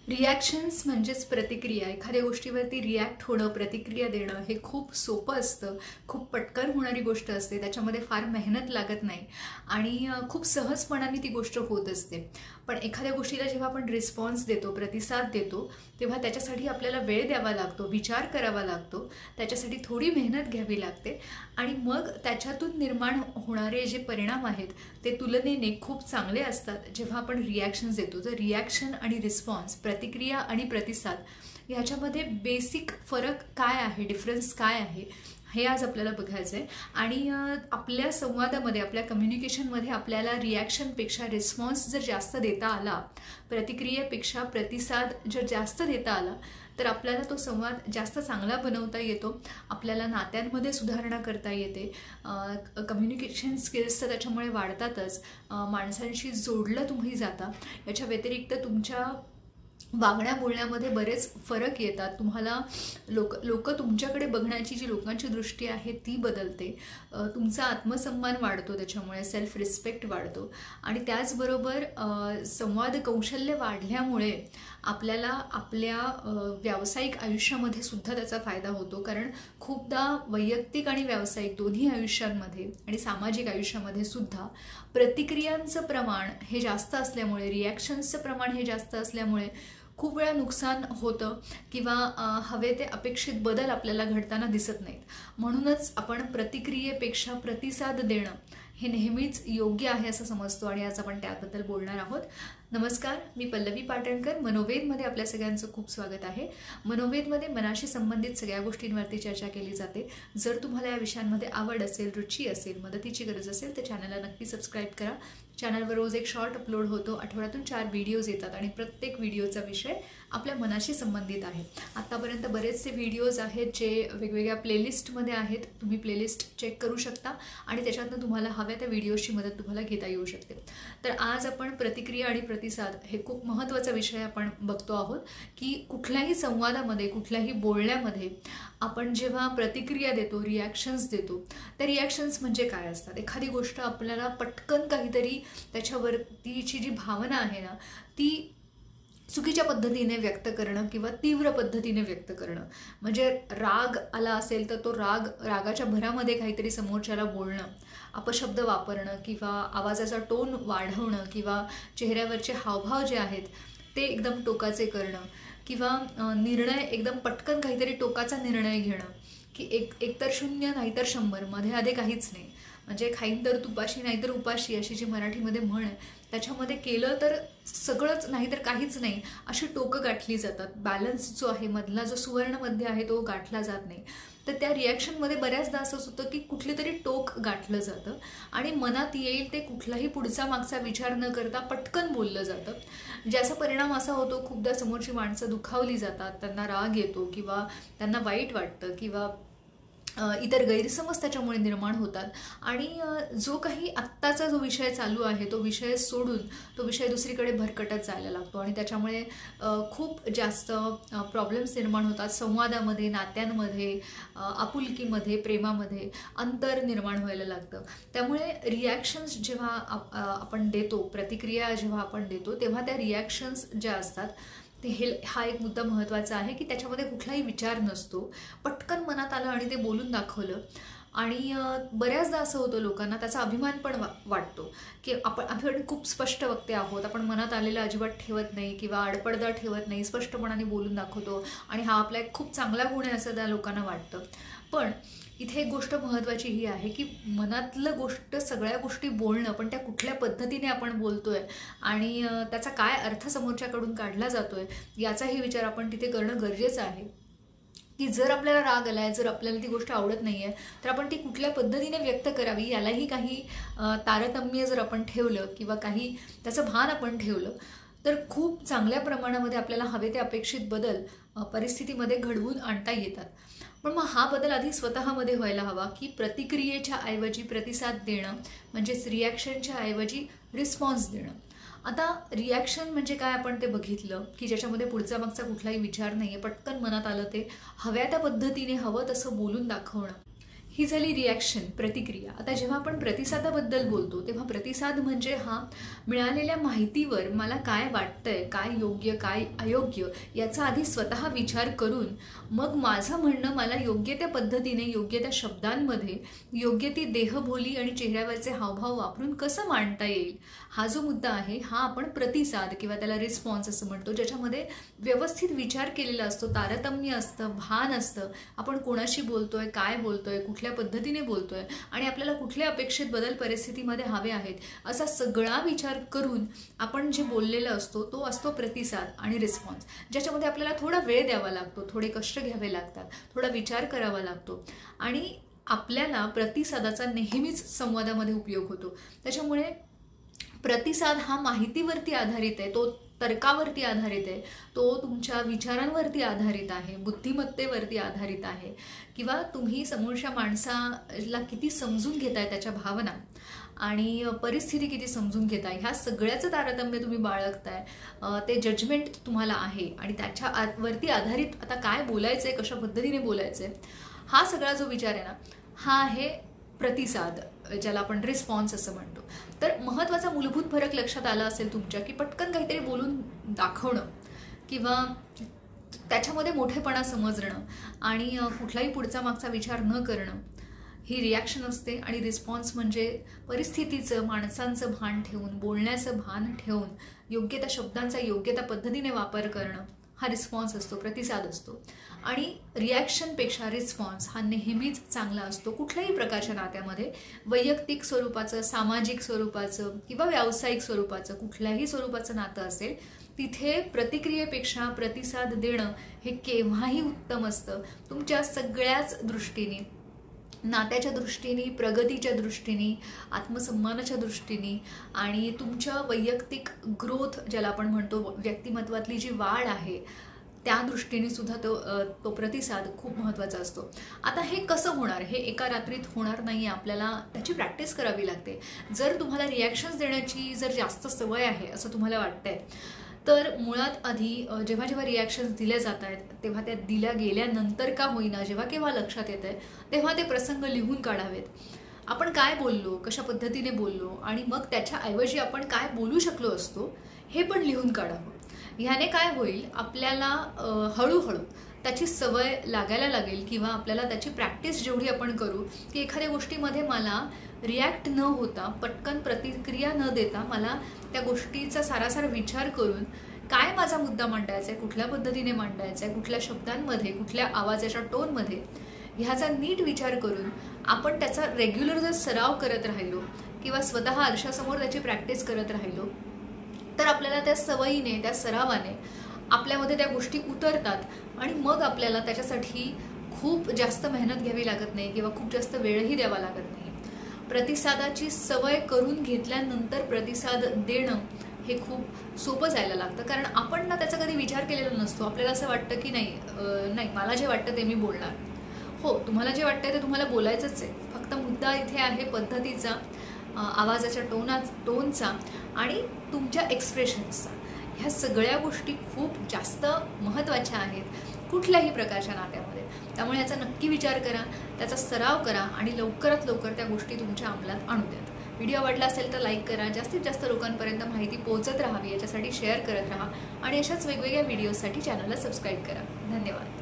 Reactions म्हणजेच प्रतिक्रिया. एखाद्या गोष्टीवरती रिॲक्ट होणं, प्रतिक्रिया देणं हे खूप सोपं असतं. खूप पटकन होणारी गोष्ट असते. त्याच्यामध्ये फार मेहनत लागत नाही आणि खूप सहजपणाने ती गोष्ट होत असते. पण एखाद्या गोष्टीला जेव्हा आपण रिस्पॉन्स देतो, प्रतिसाद देतो, तेव्हा त्याच्यासाठी आपल्याला वेळ द्यावा लागतो, विचार करावा लागतो, त्याच्यासाठी थोडी मेहनत घ्यावी लागते आणि मग त्याच्यातून निर्माण होणारे जे परिणाम आहेत ते तुलनेने खूप चांगले असतात जेव्हा आपण रिॲक्शन्स देतो. तर रिॲक्शन आणि रिस्पॉन्स, प्रतिक्रिया आणि प्रतिसाद ह्याच्यामध्ये बेसिक फरक काय आहे, डिफरन्स काय आहे, हे आज आपल्याला बघायचं आहे. आणि आपल्या संवादामध्ये, आपल्या कम्युनिकेशनमध्ये आपल्याला रिॲक्शनपेक्षा रिस्पॉन्स जर जास्त देता आला, प्रतिक्रियेपेक्षा प्रतिसाद जर जास्त देता आला, तर आपल्याला तो संवाद जास्त चांगला बनवता येतो. आपल्याला नात्यांमध्ये सुधारणा करता येते. कम्युनिकेशन स्किल्स तर त्याच्यामुळे वाढतातच. माणसांशी जोडलं तुम्ही जाता. याच्या व्यतिरिक्त तुमच्या वागण्या बोलण्यामध्ये बरेच फरक येतात. तुम्हाला लोक तुमच्याकडे बघण्याची जी लोकांची दृष्टी आहे ती बदलते. तुमचा आत्मसन्मान वाढतो, त्याच्यामुळे सेल्फ रिस्पेक्ट वाढतो. आणि त्याचबरोबर संवाद कौशल्य वाढल्यामुळे आपल्याला आपल्या व्यावसायिक आयुष्यामध्ये सुद्धा त्याचा फायदा होतो. कारण खूपदा वैयक्तिक आणि व्यावसायिक दोन्ही आयुष्यांमध्ये आणि सामाजिक आयुष्यामध्ये सुद्धा प्रतिक्रियांचं प्रमाण हे जास्त असल्यामुळे, रिॲक्शन्सचं प्रमाण हे जास्त असल्यामुळे खूप वेळा नुकसान होतं किंवा हवे ते अपेक्षित बदल आपल्याला घडताना दिसत नाहीत. म्हणूनच आपण प्रतिक्रियेपेक्षा प्रतिसाद देणं हे नेहमीच योग्य आहे असं समजतो आणि आज आपण त्याबद्दल बोलणार आहोत. नमस्कार, मी पल्लवी पाटणकर. मनोवेदमध्ये आपल्या सगळ्यांचं खूप स्वागत आहे. मनोवेदमध्ये मनाशी संबंधित सगळ्या गोष्टींवरती चर्चा केली जाते. जर तुम्हाला या विषयांमध्ये आवड असेल, रुची असेल, मदतीची गरज असेल तर चॅनलला नक्की सबस्क्राईब करा. चॅनलवर रोज एक शॉर्ट अपलोड होतो. आठवड्यातून 4 व्हिडिओज येतात आणि प्रत्येक व्हिडिओचा विषय आपल्या मनाशी संबंधित आहे. आत्तापर्यंत बरेचसे व्हिडिओज आहेत जे वेगवेगळ्या प्लेलिस्टमध्ये आहेत. तुम्ही प्लेलिस्ट चेक करू शकता आणि त्याच्यातनं तुम्हाला हव्या त्या व्हिडिओची मदत तुम्हाला घेता येऊ शकते. तर आज आपण प्रतिक्रिया आणि प्रतिसाद हे खूप महत्त्वाचा विषय आपण बघतो आहोत की कुठल्याही संवादामध्ये, कुठल्याही बोलण्यामध्ये आपण जेव्हा प्रतिक्रिया देतो, रिॲक्शन्स देतो, त्या रिॲक्शन्स म्हणजे काय असतात. एखादी गोष्ट आपल्याला पटकन काहीतरी त्याच्यावरतीची जी भावना आहे ना ती चुकीच्या पद्धतीने व्यक्त करणं किंवा तीव्र पद्धतीने व्यक्त करणं, म्हणजे राग आला असेल तर तो रागाच्या भरामध्ये काहीतरी समोरच्याला बोलणं, अपशब्द वापरणं किंवा आवाजाचा टोन वाढवणं किंवा चेहऱ्यावरचे हावभाव जे आहेत ते एकदम टोकाचे करणं किंवा निर्णय एकदम पटकन काहीतरी टोकाचा निर्णय घेणं की एकतर 0 नाहीतर 100, मध्ये आधी काहीच नाही. म्हणजे खाईन तर तुपाशी नाहीतर उपाशी अशी जी मराठीमध्ये म्हण आहे त्याच्यामध्ये केलं तर सगळंच नाहीतर काहीच नाही अशी टोकं गाठली जातात. बॅलन्स जो आहे, मधला जो सुवर्ण मध्य आहे तो गाठला जात नाही. तर त्या रिॲक्शनमध्ये बऱ्याचदा असंच होतं की कुठली तरी टोक गाठलं जातं आणि मनात येईल ते कुठलाही पुढचा मागचा विचार न करता पटकन बोललं जातं. ज्याचा परिणाम असा होतो खूपदा समोरची माणसं दुखावली जातात, त्यांना राग येतो किंवा त्यांना वाईट वाटतं किंवा इतर गैरसमज त्याच्यामुळे निर्माण होतात आणि जो काही आत्ताचा जो विषय चालू आहे तो विषय सोडून तो विषय दुसरीकडे भरकटत जायला लागतो आणि त्याच्यामुळे खूप जास्त प्रॉब्लेम्स निर्माण होतात. संवादामध्ये, नात्यांमध्ये, आपुलकीमध्ये, प्रेमामध्ये अंतर निर्माण व्हायला लागतं. त्यामुळे रिॲक्शन्स जेव्हा आपण देतो, प्रतिक्रिया जेव्हा आपण देतो तेव्हा त्या रिॲक्शन्स ज्या असतात ते हा एक मुद्दा महत्त्वाचा आहे की त्याच्यामध्ये कुठलाही विचार नसतो. पटकन मनात आलं आणि ते बोलून दाखवलं. आणि बऱ्याचदा असं होतं लोकांना त्याचा अभिमान पण वाटतो की आपण खूप स्पष्ट वक्ते आहोत, आपण मनात आलेलं अजिबात ठेवत नाही किंवा आडपडदा ठेवत नाही, स्पष्टपणाने बोलून दाखवतो आणि हा आपला एक खूप चांगला गुण आहे असं त्या लोकांना वाटतं. पण इथे एक गोष्ट महत्त्वाची ही आहे की मनातलं गोष्ट, सगळ्या गोष्टी बोलणं, पण त्या कुठल्या पद्धतीने आपण बोलतोय आणि त्याचा काय अर्थ समोरच्याकडून काढला जातोय याचाही विचार आपण तिथे करणं गरजेचं आहे. की जर आपल्याला राग आलाय, जर आपल्याला ती गोष्ट आवडत नाहीये तर आपण ती कुठल्या पद्धतीने व्यक्त करावी यालाही काही तारतम्य जर आपण ठेवलं किंवा काही त्याचं भान आपण ठेवलं तर खूप चांगल्या प्रमाणामध्ये आपल्याला हवे ते अपेक्षित बदल परिस्थितीमध्ये घडवून आणता येतात. पण मग हा बदल आधी स्वतःमध्ये व्हायला हवा की प्रतिक्रियेच्या ऐवजी प्रतिसाद देणं, म्हणजेच रिॲक्शनच्या ऐवजी रिस्पॉन्स देणं. आता रिॲक्शन म्हणजे काय आपण ते बघितलं की ज्याच्यामध्ये पुढचा मागचा कुठलाही विचार नाही आहे, पटकन मनात आलं ते हव्या त्या पद्धतीने हवं तसं बोलून दाखवणं. ही झाली रिॲक्शन, प्रतिक्रिया. आता जेव्हा आपण प्रतिसादाबद्दल बोलतो तेव्हा प्रतिसाद म्हणजे हा मिळालेल्या माहितीवर मला काय वाटतंय, काय योग्य काय अयोग्य याचा आधी स्वतः विचार करून मग माझं म्हणणं मला योग्य त्या पद्धतीने, योग्य त्या शब्दांमध्ये, योग्य ती देहबोली आणि चेहऱ्यावरचे हावभाव वापरून कसं मांडता येईल, हा जो मुद्दा आहे हा आपण प्रतिसाद किंवा त्याला रिस्पॉन्स असं म्हणतो, ज्याच्यामध्ये व्यवस्थित विचार केलेला असतो, तारतम्य असतं, भान असतं, आपण कोणाशी बोलतोय, काय बोलतोय, कुठल्या पद्धतीने बोलतोय आणि आपल्याला कुठले अपेक्षित बदल परिस्थितीमध्ये हवे आहेत, असा सगळा विचार करून आपण जे बोललेलं असतो तो असतो प्रतिसाद आणि रिस्पॉन्स, ज्याच्यामध्ये आपल्याला थोडा वेळ द्यावा लागतो, थोडे कष्ट घ्यावे लागतात, थोडा विचार करावा लागतो आणि आपल्याला प्रतिसादाचा नेहमीच संवादामध्ये उपयोग होतो. त्याच्यामुळे प्रतिसाद हा माहितीवरती आधारित आहे, तो तर्कावरती आधारित आहे, तो तुमच्या विचारांवरती आधारित आहे, बुद्धिमत्तेवरती आधारित आहे किंवा तुम्ही समोरच्या माणसाला किती समजून घेताय, त्याच्या भावना आणि परिस्थिती किती समजून घेताय, ह्या सगळ्याचं तारतम्य तुम्ही बाळगताय, ते जजमेंट तुम्हाला आहे आणि त्याच्यावरती आधारित आता काय बोलायचंय, कशा पद्धतीने बोलायचंय, हा सगळा जो विचार आहे ना, हा आहे प्रतिसाद, ज्याला आपण रिस्पॉन्स असं म्हणतो. तर महत्त्वाचा मूलभूत फरक लक्षात आला असेल तुमच्या की पटकन काहीतरी बोलून दाखवणं किंवा त्याच्यामध्ये मोठेपणा समजणं आणि कुठलाही पुढचा मागचा विचार न करणं ही रिॲक्शन असते आणि रिस्पॉन्स म्हणजे परिस्थितीचं, माणसांचं भान ठेवून, बोलण्याचं भान ठेवून योग्य त्या शब्दांचा योग्य त्या पद्धतीने वापर करणं, हा रिस्पॉन्स असतो, प्रतिसाद असतो. आणि रिॲक्शनपेक्षा रिस्पॉन्स हा नेहमीच चांगला असतो कुठल्याही प्रकारच्या नात्यामध्ये, वैयक्तिक स्वरूपाचं, सामाजिक स्वरूपाचं किंवा व्यावसायिक स्वरूपाचं, कुठल्याही स्वरूपाचं नातं असेल तिथे प्रतिक्रियेपेक्षा प्रतिसाद देणं हे केव्हाही उत्तम असतं. तुमच्या सगळ्याच दृष्टीने, नात्याच्या दृष्टीने, प्रगतीच्या दृष्टीने, आत्मसन्मानाच्या दृष्टीने आणि तुमच्या वैयक्तिक ग्रोथ ज्याला आपण म्हणतो, व्यक्तिमत्वातली जी वाढ आहे त्या दृष्टीने सुद्धा तो प्रतिसाद खूप महत्त्वाचा असतो. आता हे कसं होणार, हे एका रात्रीत होणार नाही, आपल्याला त्याची प्रॅक्टिस करावी लागते. जर तुम्हाला रिॲक्शन्स देण्याची जर जास्त सवय आहे असं तुम्हाला वाटतंय तर मुळात आधी जेव्हा जेव्हा रिॲक्शन्स दिल्या जात आहेत तेव्हा त्या दिल्या गेल्यानंतर का होईना, जेव्हा केव्हा लक्षात येत आहे तेव्हा ते प्रसंग लिहून काढावेत. आपण काय बोललो, कशा पद्धतीने बोललो आणि मग त्याच्याऐवजी आपण काय बोलू शकलो असतो हे पण लिहून काढावं. ह्याने काय होईल, आपल्याला हळूहळू त्याची सवय लागायला लागेल किंवा आपल्याला त्याची प्रॅक्टिस जेवढी आपण करू की एखाद्या गोष्टीमध्ये मला रिॲक्ट न होता, पटकन प्रतिक्रिया न देता मला त्या गोष्टीचा सारासार विचार करून काय माझा मुद्दा मांडायचा आहे, कुठल्या पद्धतीने मांडायचा आहे, कुठल्या शब्दांमध्ये, कुठल्या आवाजाच्या टोनमध्ये, ह्याचा नीट विचार करून आपण त्याचा रेग्युलर जर सराव करत राहिलो किंवा स्वतः आरशासमोर त्याची प्रॅक्टिस करत राहिलो तर आपल्याला त्या सवयीने, त्या सरावाने आपल्यामध्ये त्या गोष्टी उतरतात आणि मग आपल्याला त्याच्यासाठी खूप जास्त मेहनत घ्यावी लागत नाही किंवा खूप जास्त वेळही द्यावा लागत नाही. प्रतिसादाची सवय करून घेतल्यानंतर प्रतिसाद देणं हे खूप सोपं जायला लागतं, कारण आपण ना त्याचा कधी विचार केलेला नसतो. आपल्याला असं वाटतं की नाही मला जे वाटतं ते मी बोलणार. हो, तुम्हाला जे वाटतं ते तुम्हाला बोलायचंच आहे, फक्त मुद्दा इथे आहे पद्धतीचा, आवाजाच्या टोनचा आणि तुमच्या एक्सप्रेशन्सचा. ह्या सगळ्या गोष्टी खूप जास्त महत्त्वाच्या आहेत कुठल्याही प्रकारच्या नात्यामध्ये. त्यामुळे याचा नक्की विचार करा, त्याचा सराव करा आणि लवकरात लवकर त्या गोष्टी तुमच्या अंमलात आणू द्यात. व्हिडिओ आवडला असेल तर लाईक करा, जास्तीत जास्त लोकांपर्यंत माहिती पोहोचत राहावी याच्यासाठी शेअर करत राहा आणि अशाच वेगवेगळ्या व्हिडिओसाठी चॅनलला सबस्क्राईब करा. धन्यवाद.